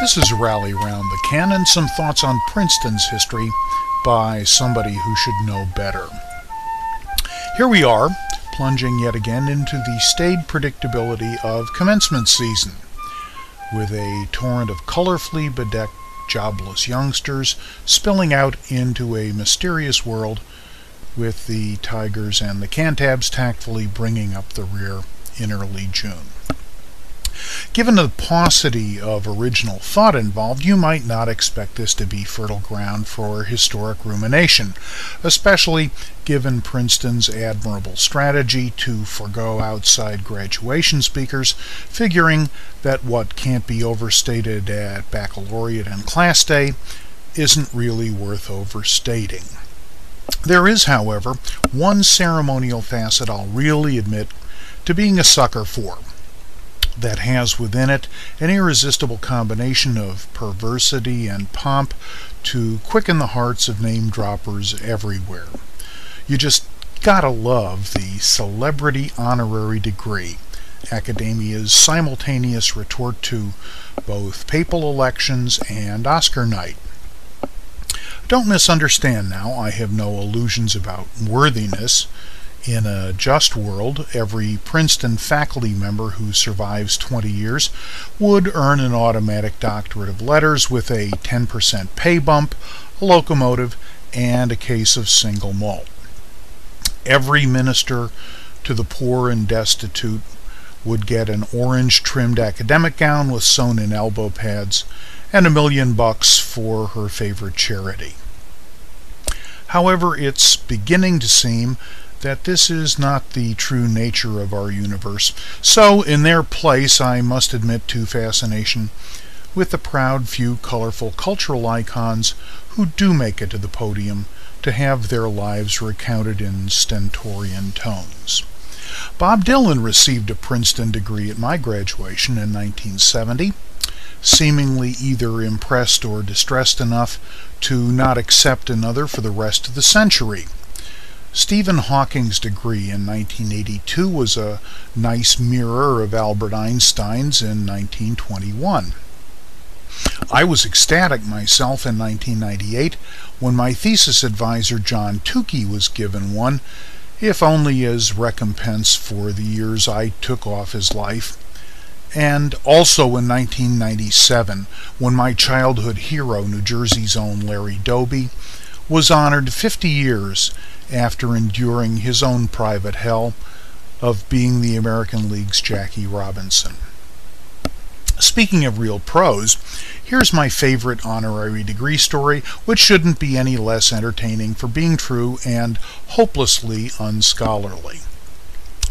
This is Rally Round the Ken and some thoughts on Princeton's history by somebody who should know better. Here we are, plunging yet again into the staid predictability of commencement season, with a torrent of colorfully bedecked jobless youngsters spilling out into a mysterious world, with the Tigers and the Cantabs tactfully bringing up the rear in early June. Given the paucity of original thought involved, you might not expect this to be fertile ground for historic rumination, especially given Princeton's admirable strategy to forego outside graduation speakers, figuring that what can't be overstated at baccalaureate and class day isn't really worth overstating. There is, however, one ceremonial facet I'll really admit to being a sucker for, that has within it an irresistible combination of perversity and pomp to quicken the hearts of name-droppers everywhere. You just gotta love the celebrity honorary degree, academia's simultaneous retort to both papal elections and Oscar night. Don't misunderstand now, I have no illusions about worthiness. In a just world, every Princeton faculty member who survives 20 years would earn an automatic doctorate of letters with a 10% pay bump, a locomotive, and a case of single malt. Every minister to the poor and destitute would get an orange-trimmed academic gown with sewn-in elbow pads and $1 million for her favorite charity. However, it's beginning to seem that this is not the true nature of our universe. So, in their place, I must admit to fascination with the proud few colorful cultural icons who do make it to the podium to have their lives recounted in stentorian tones. Bob Dylan received a Princeton degree at my graduation in 1970, seemingly either impressed or distressed enough to not accept another for the rest of the century. Stephen Hawking's degree in 1982 was a nice mirror of Albert Einstein's in 1921. I was ecstatic myself in 1998 when my thesis advisor John Tukey was given one, if only as recompense for the years I took off his life, and also in 1997 when my childhood hero, New Jersey's own Larry Doby, was honored 50 years after enduring his own private hell of being the American League's Jackie Robinson. Speaking of real pros, here's my favorite honorary degree story, which shouldn't be any less entertaining for being true and hopelessly unscholarly.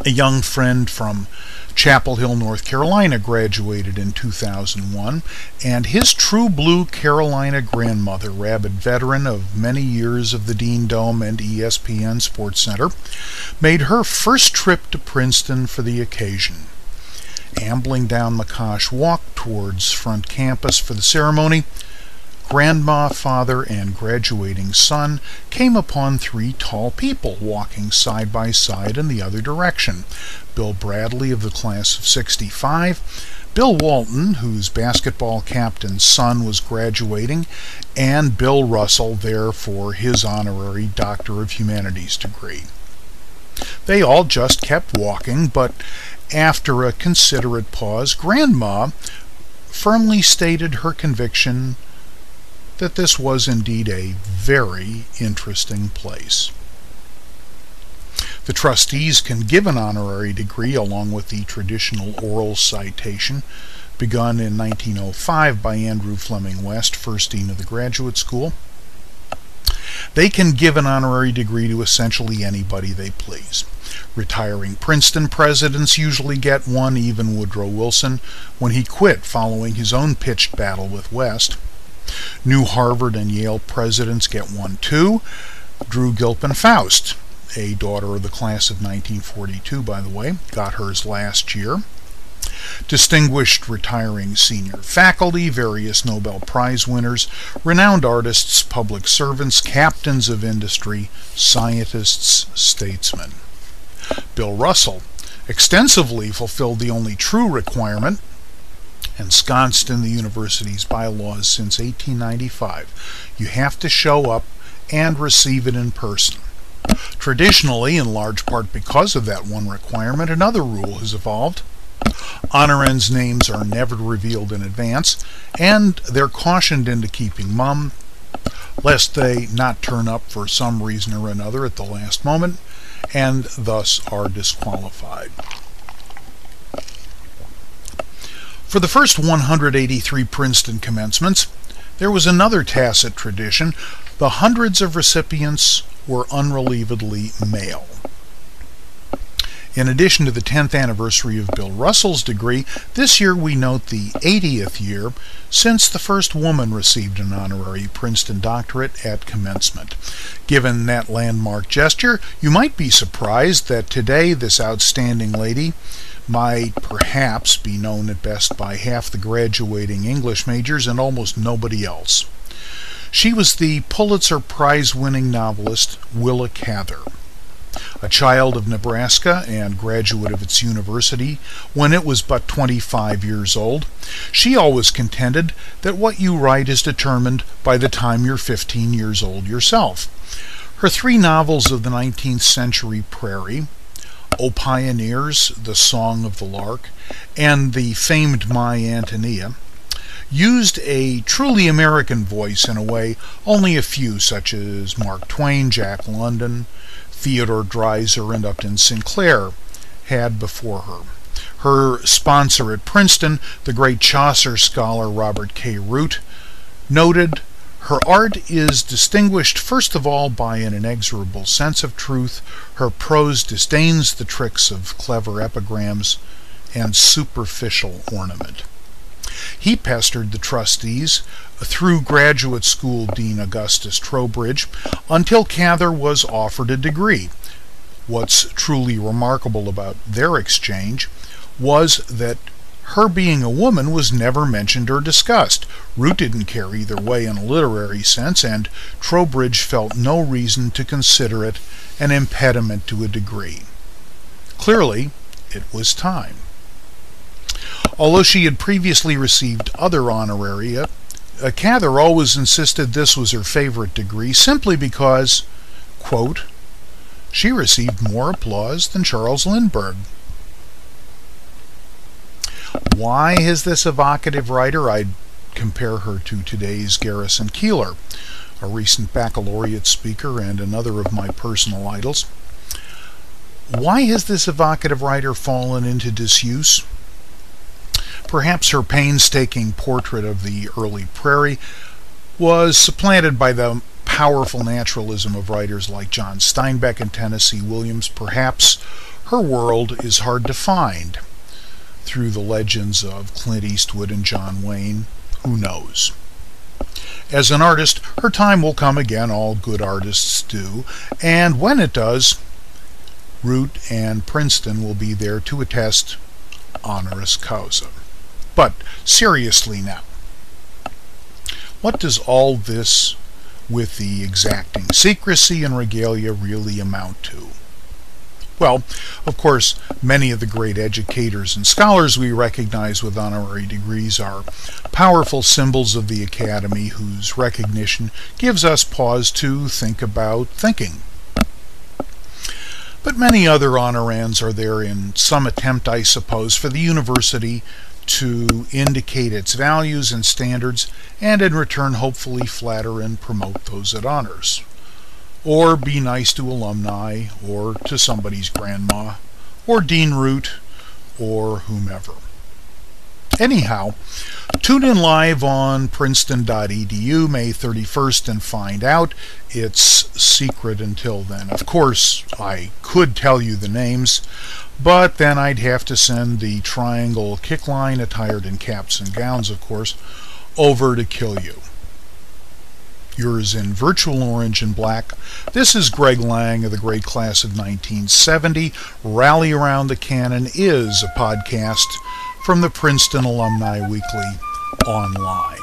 A young friend from Chapel Hill, North Carolina graduated in 2001, and his true blue Carolina grandmother, rabid veteran of many years of the Dean Dome and ESPN Sports Center, made her first trip to Princeton for the occasion. Ambling down McCosh Walk towards front campus for the ceremony, grandma, father, and graduating son came upon three tall people walking side by side in the other direction. Bill Bradley of the class of '65, Bill Walton, whose basketball captain's son was graduating, and Bill Russell there for his honorary Doctor of Humanities degree. They all just kept walking, but after a considerate pause, Grandma firmly stated her conviction that this was indeed a very interesting place. The trustees can give an honorary degree along with the traditional oral citation begun in 1905 by Andrew Fleming West, first dean of the graduate school. They can give an honorary degree to essentially anybody they please. Retiring Princeton presidents usually get one, even Woodrow Wilson, when he quit following his own pitched battle with West. New Harvard and Yale presidents get one too. Drew Gilpin Faust, a daughter of the class of 1942, by the way, got hers last year. Distinguished retiring senior faculty, various Nobel Prize winners, renowned artists, public servants, captains of industry, scientists, statesmen. Bill Russell extensively fulfilled the only true requirement ensconced in the university's bylaws since 1895. You have to show up and receive it in person. Traditionally, in large part because of that one requirement, another rule has evolved. Honorends' names are never revealed in advance, and they're cautioned into keeping mum, lest they not turn up for some reason or another at the last moment, and thus are disqualified. For the first 183 Princeton commencements, there was another tacit tradition. The hundreds of recipients were unrelievedly male. In addition to the 10th anniversary of Bill Russell's degree, this year we note the 80th year since the first woman received an honorary Princeton doctorate at commencement. Given that landmark gesture, you might be surprised that today this outstanding lady might perhaps be known at best by half the graduating English majors and almost nobody else. She was the Pulitzer Prize-winning novelist Willa Cather. A child of Nebraska and graduate of its university when it was but 25 years old, she always contended that what you write is determined by the time you're 15 years old yourself. Her three novels of the 19th century prairie, O Pioneers, The Song of the Lark, and the famed My Antonia, used a truly American voice in a way only a few, such as Mark Twain, Jack London, Theodore Dreiser, and Upton Sinclair, had before her. Her sponsor at Princeton, the great Chaucer scholar Robert K. Root, noted, "Her art is distinguished first of all by an inexorable sense of truth. Her prose disdains the tricks of clever epigrams and superficial ornament." He pestered the trustees through graduate school dean Augustus Trowbridge until Cather was offered a degree. What's truly remarkable about their exchange was that her being a woman was never mentioned or discussed. Root didn't care either way in a literary sense, and Trowbridge felt no reason to consider it an impediment to a degree. Clearly, it was time. Although she had previously received other honoraria, Cather always insisted this was her favorite degree simply because, quote, she received more applause than Charles Lindbergh. Why is this evocative writer? I'd compare her to today's Garrison Keillor, a recent baccalaureate speaker and another of my personal idols. Why has this evocative writer fallen into disuse? Perhaps her painstaking portrait of the early prairie was supplanted by the powerful naturalism of writers like John Steinbeck and Tennessee Williams. Perhaps her world is hard to find through the legends of Clint Eastwood and John Wayne. Who knows? As an artist, her time will come again, all good artists do, and when it does, Root and Princeton will be there to attest honoris causa. But seriously now, what does all this with the exacting secrecy and regalia really amount to? Well, of course, many of the great educators and scholars we recognize with honorary degrees are powerful symbols of the Academy whose recognition gives us pause to think about thinking. But many other honorands are there in some attempt, I suppose, for the university to indicate its values and standards, and in return hopefully flatter and promote those it honors. Or be nice to alumni, or to somebody's grandma, or Dean Root, or whomever. Anyhow, tune in live on princeton.edu May 31st and find out. It's secret until then. Of course, I could tell you the names, but then I'd have to send the Triangle Kick Line, attired in caps and gowns, of course, over to kill you. Yours in virtual orange and black, this is Greg Lang of the great class of 1970. Rally Around the Canon is a podcast from the Princeton Alumni Weekly online.